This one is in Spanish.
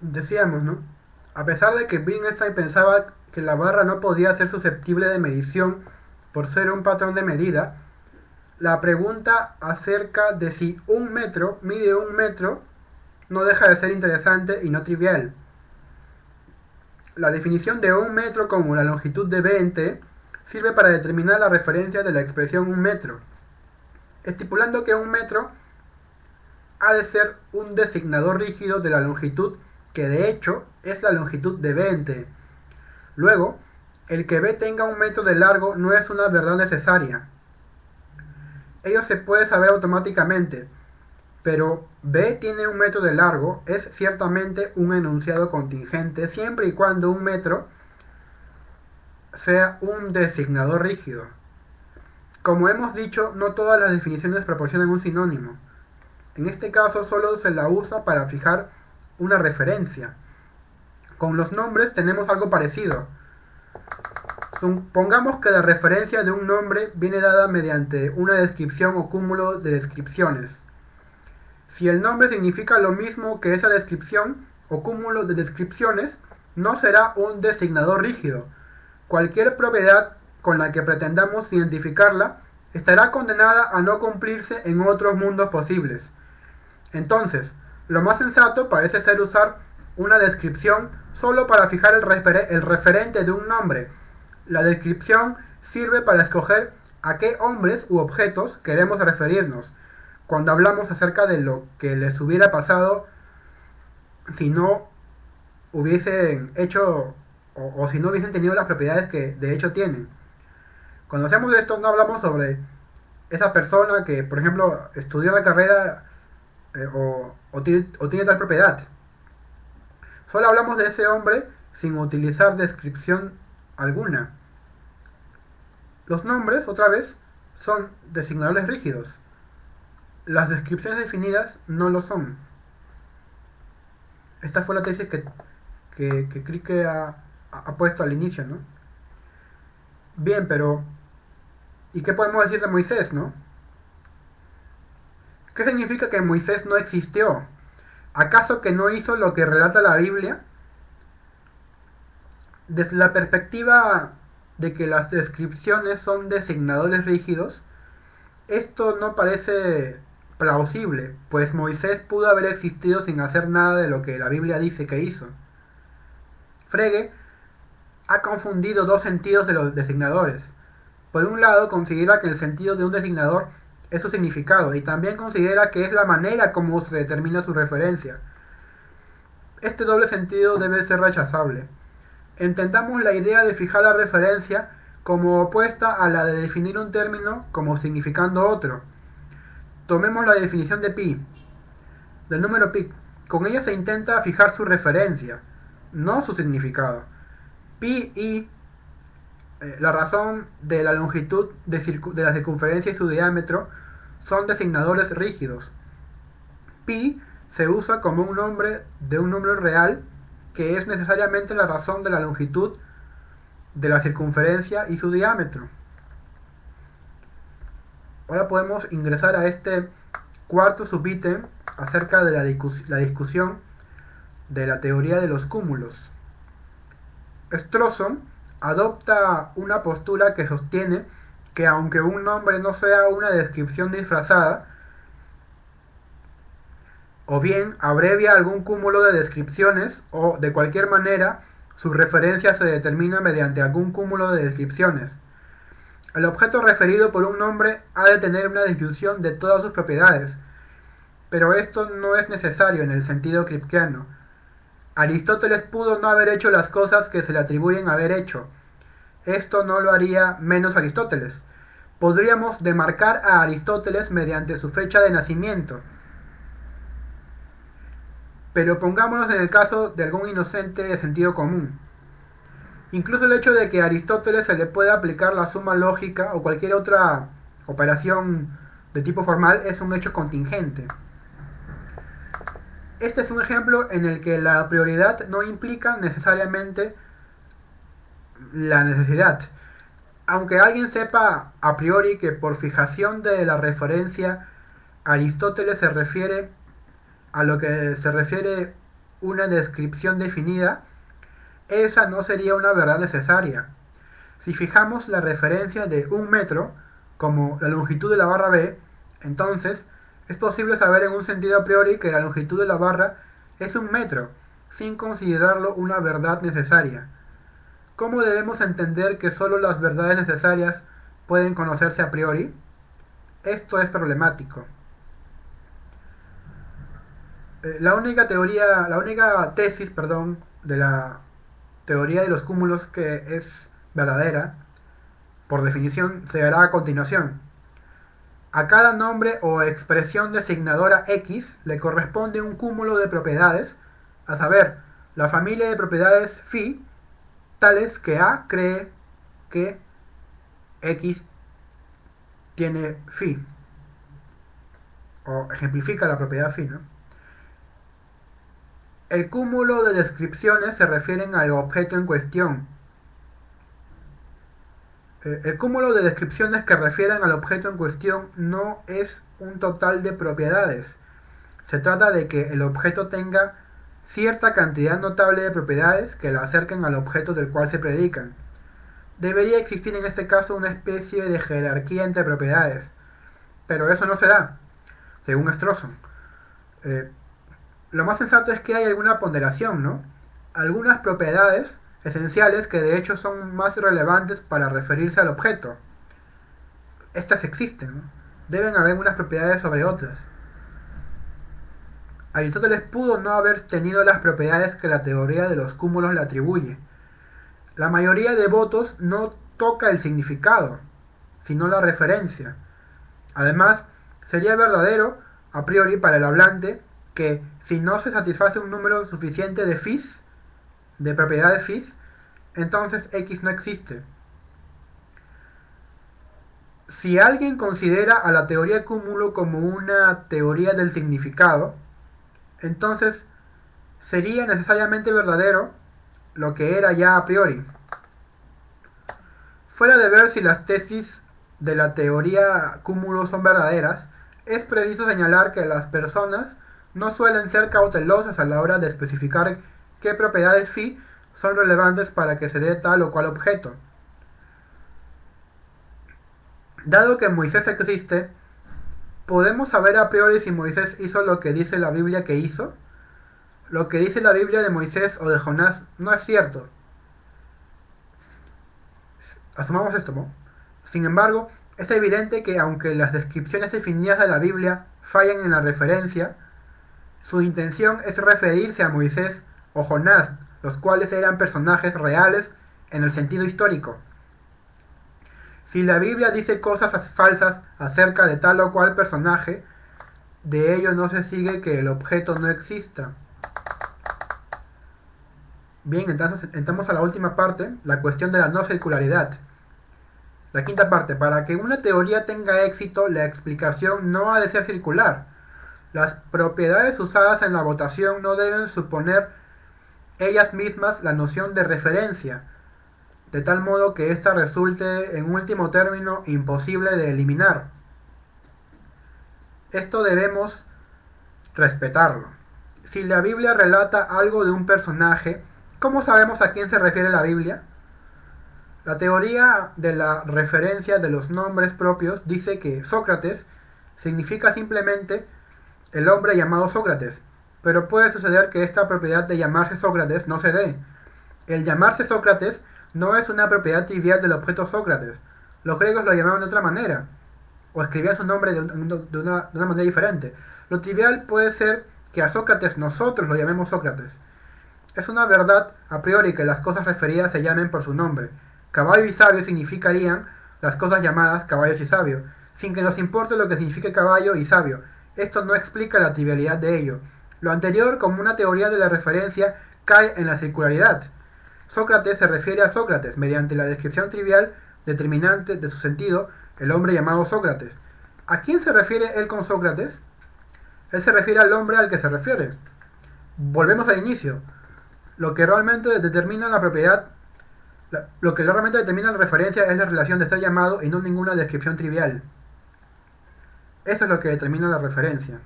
Decíamos, ¿no? A pesar de que Wittgenstein pensaba que la barra no podía ser susceptible de medición por ser un patrón de medida, la pregunta acerca de si un metro mide un metro no deja de ser interesante y no trivial. La definición de un metro como la longitud de 20 sirve para determinar la referencia de la expresión un metro, estipulando que un metro ha de ser un designador rígido de la longitud que de hecho es la longitud de 20. Luego, el que B tenga un metro de largo no es una verdad necesaria. Ello se puede saber automáticamente, pero B tiene un metro de largo es ciertamente un enunciado contingente siempre y cuando un metro sea un designador rígido. Como hemos dicho, no todas las definiciones proporcionan un sinónimo. En este caso solo se la usa para fijar una referencia. Con los nombres tenemos algo parecido. Supongamos que la referencia de un nombre viene dada mediante una descripción o cúmulo de descripciones. Si el nombre significa lo mismo que esa descripción o cúmulo de descripciones, no será un designador rígido. Cualquier propiedad con la que pretendamos identificarla estará condenada a no cumplirse en otros mundos posibles. Entonces, lo más sensato parece ser usar una descripción solo para fijar el referente de un nombre. La descripción sirve para escoger a qué hombres u objetos queremos referirnos cuando hablamos acerca de lo que les hubiera pasado si no hubiesen hecho o si no hubiesen tenido las propiedades que de hecho tienen. Cuando hacemos esto no hablamos sobre esa persona que, por ejemplo, estudió la carrera o tiene tal propiedad. Solo hablamos de ese hombre sin utilizar descripción alguna. Los nombres, otra vez, son designadores rígidos. Las descripciones definidas no lo son. Esta fue la tesis que Krike ha puesto al inicio, ¿no? Bien, pero ¿y qué podemos decir de Moisés, no? ¿Qué significa que Moisés no existió? ¿Acaso que no hizo lo que relata la Biblia? Desde la perspectiva de que las descripciones son designadores rígidos, esto no parece plausible, pues Moisés pudo haber existido sin hacer nada de lo que la Biblia dice que hizo. Frege ha confundido dos sentidos de los designadores. Por un lado, considera que el sentido de un designador es su significado y también considera que es la manera como se determina su referencia. Este doble sentido debe ser rechazable. Entendamos la idea de fijar la referencia como opuesta a la de definir un término como significando otro. Tomemos la definición de pi, del número pi. Con ella se intenta fijar su referencia, no su significado. Pi y la razón de la longitud de la circunferencia y su diámetro son designadores rígidos. Pi se usa como un nombre de un número real que es necesariamente la razón de la longitud de la circunferencia y su diámetro. Ahora podemos ingresar a este cuarto subítem acerca de la discusión de la teoría de los cúmulos. Strawson adopta una postura que sostiene que aunque un nombre no sea una descripción disfrazada, o bien abrevia algún cúmulo de descripciones, o de cualquier manera su referencia se determina mediante algún cúmulo de descripciones. El objeto referido por un nombre ha de tener una disyunción de todas sus propiedades, pero esto no es necesario en el sentido kripkeano. Aristóteles pudo no haber hecho las cosas que se le atribuyen haber hecho. Esto no lo haría menos Aristóteles. Podríamos demarcar a Aristóteles mediante su fecha de nacimiento. Pero pongámonos en el caso de algún inocente de sentido común. Incluso el hecho de que a Aristóteles se le pueda aplicar la suma lógica o cualquier otra operación de tipo formal es un hecho contingente. Este es un ejemplo en el que la prioridad no implica necesariamente la necesidad. Aunque alguien sepa a priori que por fijación de la referencia Aristóteles se refiere a lo que se refiere una descripción definida, esa no sería una verdad necesaria. Si fijamos la referencia de un metro como la longitud de la barra B, entonces es posible saber en un sentido a priori que la longitud de la barra es un metro, sin considerarlo una verdad necesaria. ¿Cómo debemos entender que solo las verdades necesarias pueden conocerse a priori? Esto es problemático. La única tesis, de la teoría de los cúmulos que es verdadera, por definición, se hará a continuación. A cada nombre o expresión designadora X le corresponde un cúmulo de propiedades, a saber, la familia de propiedades phi, tales que A cree que X tiene phi, o ejemplifica la propiedad phi, ¿no? El cúmulo de descripciones se refieren al objeto en cuestión. El cúmulo de descripciones que refieren al objeto en cuestión no es un total de propiedades. Se trata de que el objeto tenga cierta cantidad notable de propiedades que lo acerquen al objeto del cual se predican. Debería existir en este caso una especie de jerarquía entre propiedades, pero eso no se da, según Strawson. Lo más sensato es que hay alguna ponderación, ¿no? Algunas propiedades esenciales que de hecho son más relevantes para referirse al objeto. Estas existen, ¿no? Deben haber unas propiedades sobre otras. Aristóteles pudo no haber tenido las propiedades que la teoría de los cúmulos le atribuye. La mayoría de votos no toca el significado, sino la referencia. Además, sería verdadero, a priori, para el hablante, que si no se satisface un número suficiente de phis, de propiedades phis, entonces X no existe. Si alguien considera a la teoría de cúmulo como una teoría del significado, entonces sería necesariamente verdadero lo que era ya a priori. Fuera de ver si las tesis de la teoría cúmulo son verdaderas, es preciso señalar que las personas no suelen ser cautelosas a la hora de especificar qué propiedades phi son relevantes para que se dé tal o cual objeto. Dado que Moisés existe, ¿podemos saber a priori si Moisés hizo lo que dice la Biblia que hizo? Lo que dice la Biblia de Moisés o de Jonás no es cierto. Asumamos esto, ¿no? Sin embargo, es evidente que aunque las descripciones definidas de la Biblia fallan en la referencia, su intención es referirse a Moisés o Jonás, los cuales eran personajes reales en el sentido histórico. Si la Biblia dice cosas falsas acerca de tal o cual personaje, de ello no se sigue que el objeto no exista. Bien, entonces entramos a la última parte, la cuestión de la no circularidad. La quinta parte, para que una teoría tenga éxito, la explicación no ha de ser circular. Las propiedades usadas en la votación no deben suponer ellas mismas la noción de referencia, de tal modo que ésta resulte en último término imposible de eliminar. Esto debemos respetarlo. Si la Biblia relata algo de un personaje, ¿cómo sabemos a quién se refiere la Biblia? La teoría de la referencia de los nombres propios dice que Sócrates significa simplemente el hombre llamado Sócrates, pero puede suceder que esta propiedad de llamarse Sócrates no se dé. El llamarse Sócrates no es una propiedad trivial del objeto Sócrates. Los griegos lo llamaban de otra manera, o escribían su nombre de una manera diferente. Lo trivial puede ser que a Sócrates nosotros lo llamemos Sócrates. Es una verdad a priori que las cosas referidas se llamen por su nombre. Caballo y sabio significarían las cosas llamadas caballos y sabio, sin que nos importe lo que signifique caballo y sabio. Esto no explica la trivialidad de ello. Lo anterior, como una teoría de la referencia, cae en la circularidad. Sócrates se refiere a Sócrates mediante la descripción trivial determinante de su sentido, el hombre llamado Sócrates. ¿A quién se refiere él con Sócrates? Él se refiere al hombre al que se refiere. Volvemos al inicio. Lo que realmente determina la propiedad, lo que realmente determina la referencia es la relación de ser llamado y no ninguna descripción trivial. Eso es lo que determina la referencia.